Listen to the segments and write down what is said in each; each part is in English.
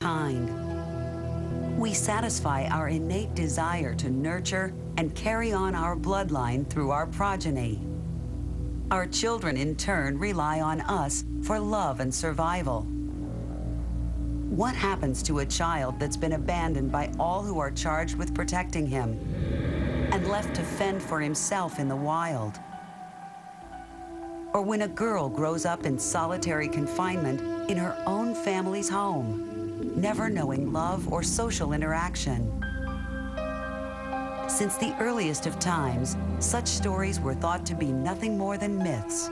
kind. We satisfy our innate desire to nurture and carry on our bloodline through our progeny. Our children, in turn, rely on us for love and survival. What happens to a child that's been abandoned by all who are charged with protecting him and left to fend for himself in the wild? Or when a girl grows up in solitary confinement in her own family's home, never knowing love or social interaction? Since the earliest of times, such stories were thought to be nothing more than myths.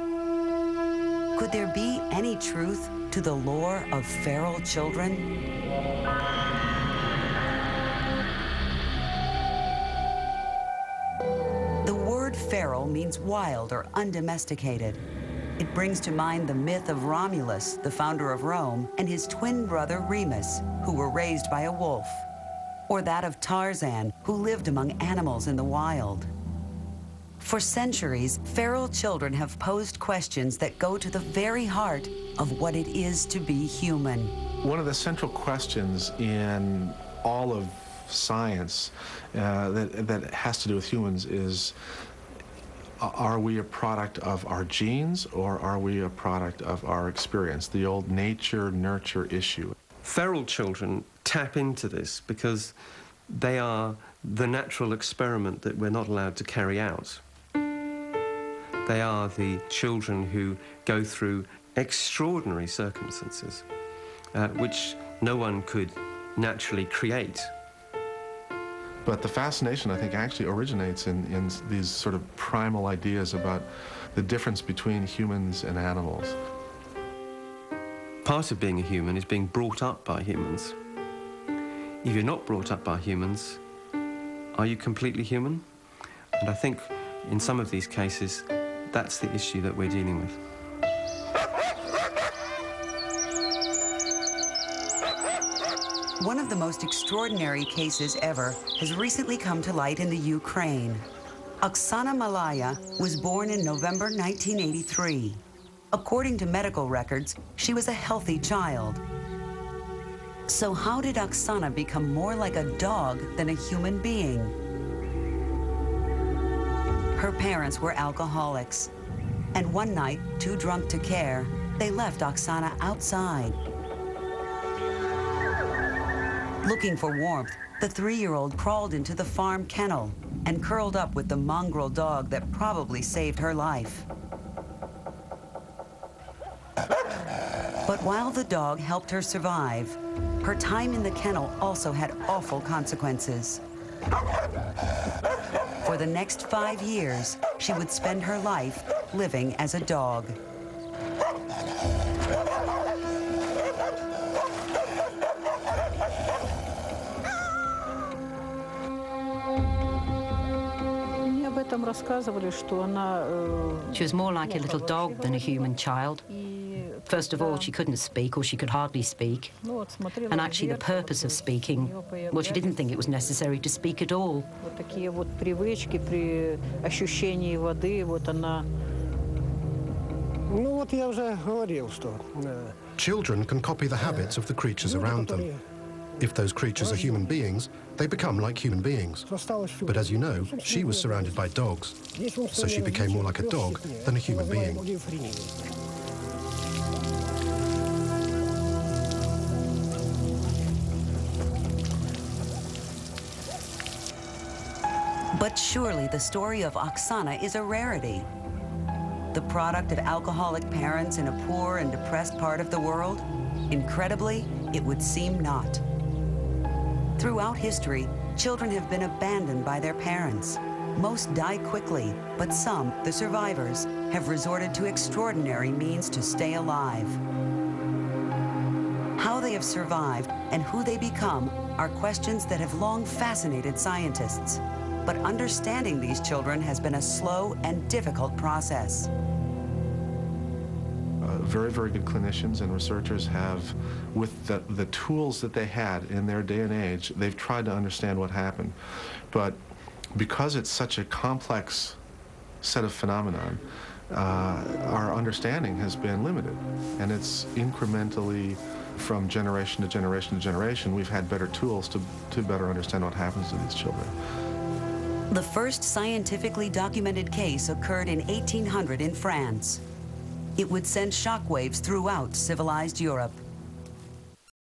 Could there be any truth to the lore of feral children? The word feral means wild or undomesticated. It brings to mind the myth of Romulus, the founder of Rome, and his twin brother Remus, who were raised by a wolf. Or that of Tarzan, who lived among animals in the wild. For centuries, feral children have posed questions that go to the very heart of what it is to be human. One of the central questions in all of science that has to do with humans is, are we a product of our genes or are we a product of our experience? The old nature-nurture issue. Feral children tap into this because they are the natural experiment that we're not allowed to carry out. They are the children who go through extraordinary circumstances, which no one could naturally create. But the fascination, I think, actually originates in these sort of primal ideas about the difference between humans and animals. Part of being a human is being brought up by humans. If you're not brought up by humans, are you completely human? And I think in some of these cases, that's the issue that we're dealing with. One of the most extraordinary cases ever has recently come to light in the Ukraine. Oksana Malaya was born in November 1983. According to medical records, she was a healthy child. So how did Oksana become more like a dog than a human being? Her parents were alcoholics, and one night, too drunk to care, they left Oksana outside. Looking for warmth, the 3-year-old crawled into the farm kennel and curled up with the mongrel dog that probably saved her life. But while the dog helped her survive, her time in the kennel also had awful consequences. For the next 5 years, she would spend her life living as a dog. She was more like a little dog than a human child. First of all, she couldn't speak, or she could hardly speak. And actually the purpose of speaking, well, she didn't think it was necessary to speak at all. Children can copy the habits of the creatures around them. If those creatures are human beings, they become like human beings. But as you know, she was surrounded by dogs, so she became more like a dog than a human being. But surely the story of Oksana is a rarity. The product of alcoholic parents in a poor and depressed part of the world? Incredibly, it would seem not. Throughout history, children have been abandoned by their parents. Most die quickly, but some, the survivors, have resorted to extraordinary means to stay alive. How they have survived and who they become are questions that have long fascinated scientists. But understanding these children has been a slow and difficult process. Very, very good clinicians and researchers have, with the tools that they had in their day and age, they've tried to understand what happened. But because it's such a complex set of phenomenon, our understanding has been limited, and it's incrementally from generation to generation to generation, we've had better tools to better understand what happens to these children. The first scientifically documented case occurred in 1800 in France. It would send shockwaves throughout civilized Europe.